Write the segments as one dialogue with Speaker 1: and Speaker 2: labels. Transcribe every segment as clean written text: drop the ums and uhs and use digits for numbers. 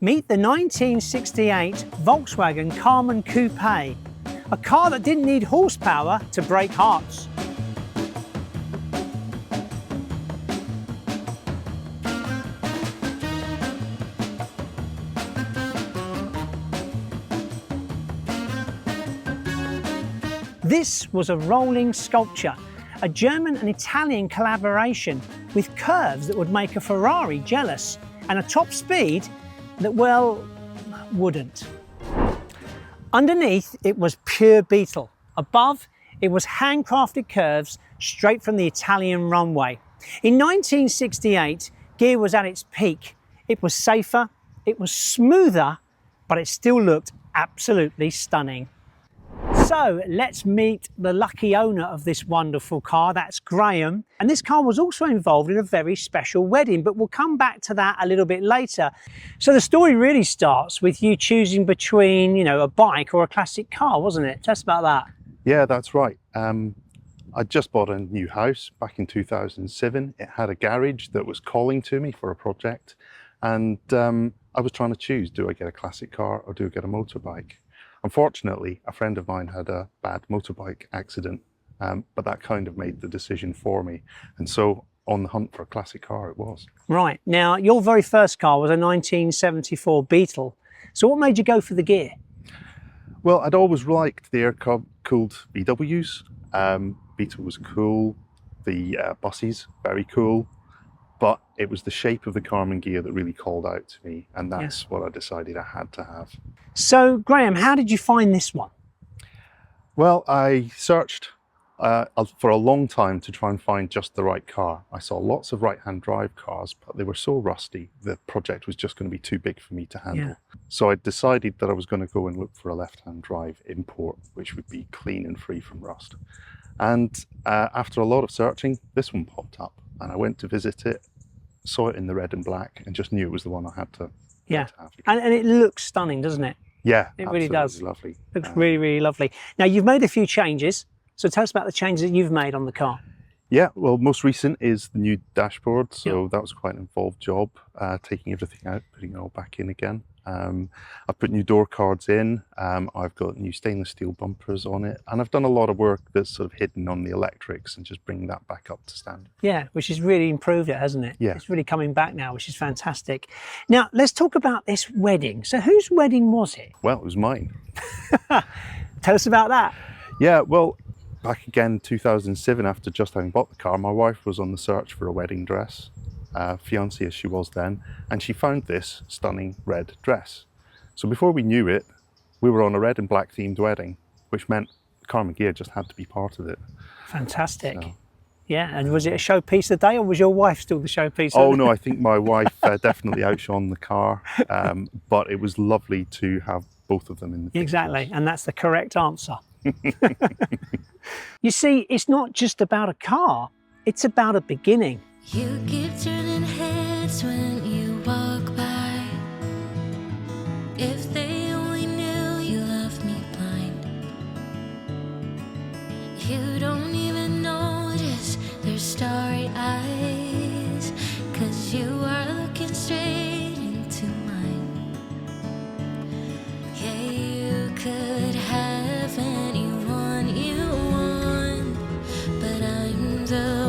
Speaker 1: Meet the 1968 Volkswagen Karmann Coupe, a car that didn't need horsepower to break hearts. This was a rolling sculpture, a German and Italian collaboration with curves that would make a Ferrari jealous and a top speed that, well, wouldn't. Underneath, it was pure Beetle. Above, it was handcrafted curves straight from the Italian runway. In 1968, Ghia was at its peak. It was safer, it was smoother, but it still looked absolutely stunning. So let's meet the lucky owner of this wonderful car, that's Graham. And this car was also involved in a very special wedding, but we'll come back to that a little bit later. So the story really starts with you choosing between, you know, a bike or a classic car, wasn't it? Tell us about that.
Speaker 2: Yeah, that's right. I just bought a new house back in 2007. It had a garage that was calling to me for a project. And I was trying to choose, do I get a classic car or do I get a motorbike? Unfortunately, a friend of mine had a bad motorbike accident, but that kind of made the decision for me. And so on the hunt for a classic car it was. Right.
Speaker 1: Now, your very first car was a 1974 Beetle. So what made you go for the Ghia?
Speaker 2: Well, I'd always liked the air-cooled VWs. Beetle was cool. The buses, very cool. But it was the shape of the Karmann Ghia that really called out to me, and that's what I decided I had to have.
Speaker 1: So, Graham, how did you find this one?
Speaker 2: Well, I searched for a long time to try and find just the right car. I saw lots of right-hand drive cars, but they were so rusty, the project was just going to be too big for me to handle. So I decided that I was going to go and look for a left-hand drive import, which would be clean and free from rust. And after a lot of searching, this one popped up. And I went to visit it, saw it in the red and black, and just knew it was the one I had to, have.
Speaker 1: And it looks stunning, doesn't it?
Speaker 2: Yeah,
Speaker 1: it really does.
Speaker 2: Lovely.
Speaker 1: Looks really, really lovely. Now, you've made a few changes, so tell us about the changes that you've made on the car.
Speaker 2: Yeah, well, most recent is the new dashboard, so that was quite an involved job, taking everything out, putting it all back in again. I've put new door cards in, I've got new stainless steel bumpers on it, and I've done a lot of work that's sort of hidden on the electrics and just bringing that back up to standard. Yeah,
Speaker 1: which has really improved it, hasn't it?
Speaker 2: Yeah.
Speaker 1: It's really coming back now, which is fantastic. Now, let's talk about this wedding. So whose wedding was it?
Speaker 2: Well, it was mine.
Speaker 1: Tell us about that.
Speaker 2: Yeah, well, back again in 2007, after just having bought the car, my wife was on the search for a wedding dress. Fiancée as she was then, and she found this stunning red dress. So before we knew it, we were on a red and black themed wedding, which meant Karmann Ghia just had to be part of it.
Speaker 1: Fantastic. So. Yeah, and was it a showpiece of the day, or was your wife still the showpiece?
Speaker 2: Oh no, I think my wife definitely outshone the car, but it was lovely to have both of them in the pictures.
Speaker 1: Exactly, and that's the correct answer. You see, it's not just about a car, it's about a beginning.
Speaker 3: You keep turning heads when you walk by. If they only knew you left me blind. You don't even notice their starry eyes, 'cause you are looking straight into mine. Yeah, you could have anyone you want, but I'm the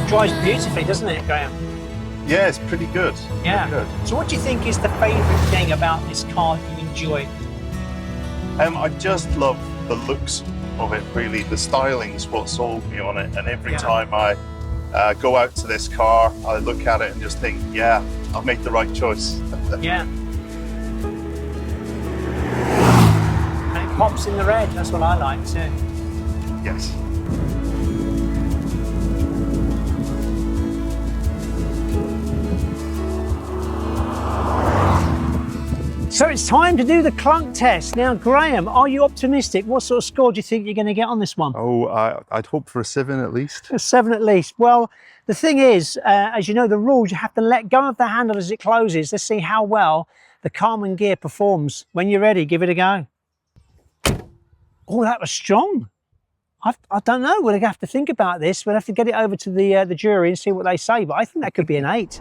Speaker 1: drives beautifully, doesn't it, Graham?
Speaker 2: Yeah, it's pretty good.
Speaker 1: Yeah.
Speaker 2: Pretty good.
Speaker 1: So what do you think is the favourite thing about this car that you enjoy?
Speaker 2: I just love the looks of it, really. The styling's what sold me on it. And every time I go out to this car, I look at it and just think, yeah, I've made the right choice.
Speaker 1: Yeah. And it pops in the red, that's what I like too.
Speaker 2: Yes.
Speaker 1: So it's time to do the Clunk Test. Now, Graham, are you optimistic? What sort of score do you think you're going to get on this one?
Speaker 2: Oh, I'd hope for a 7 at least.
Speaker 1: A 7 at least. Well, the thing is, as you know, the rules, you have to let go of the handle as it closes. Let's see how well the Karmann Ghia performs. When you're ready, give it a go. Oh, that was strong. I don't know. We'll have to think about this. We'll have to get it over to the jury and see what they say, but I think that could be an 8.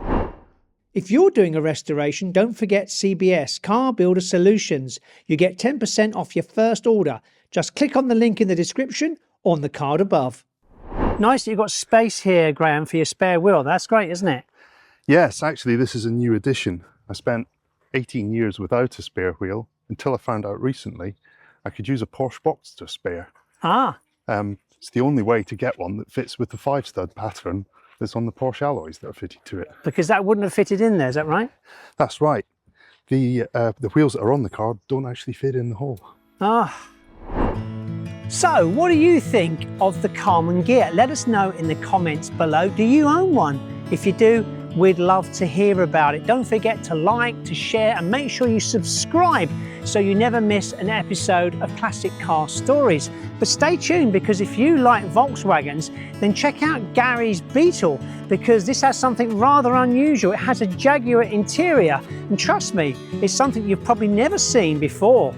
Speaker 1: If you're doing a restoration, don't forget CBS Car Builder Solutions. You get 10% off your first order. Just click on the link in the description or on the card above. Nice that you've got space here, Graham, for your spare wheel. That's great, isn't it?
Speaker 2: Yes, actually this is a new addition. I spent 18 years without a spare wheel until I found out recently I could use a Porsche box to spare.
Speaker 1: Ah.
Speaker 2: It's the only way to get one that fits with the 5-stud pattern that's on the Porsche alloys that are fitted to it.
Speaker 1: Because that wouldn't have fitted in there, is that right?
Speaker 2: That's right. The wheels that are on the car don't actually fit in the hole.
Speaker 1: Ah. So, what do you think of the Karmann Ghia? Let us know in the comments below. Do you own one? If you do, we'd love to hear about it. Don't forget to like, to share, and make sure you subscribe so you never miss an episode of Classic Car Stories. But stay tuned, because if you like Volkswagens, then check out Gary's Beetle, because this has something rather unusual. It has a Jaguar interior, and trust me, it's something you've probably never seen before.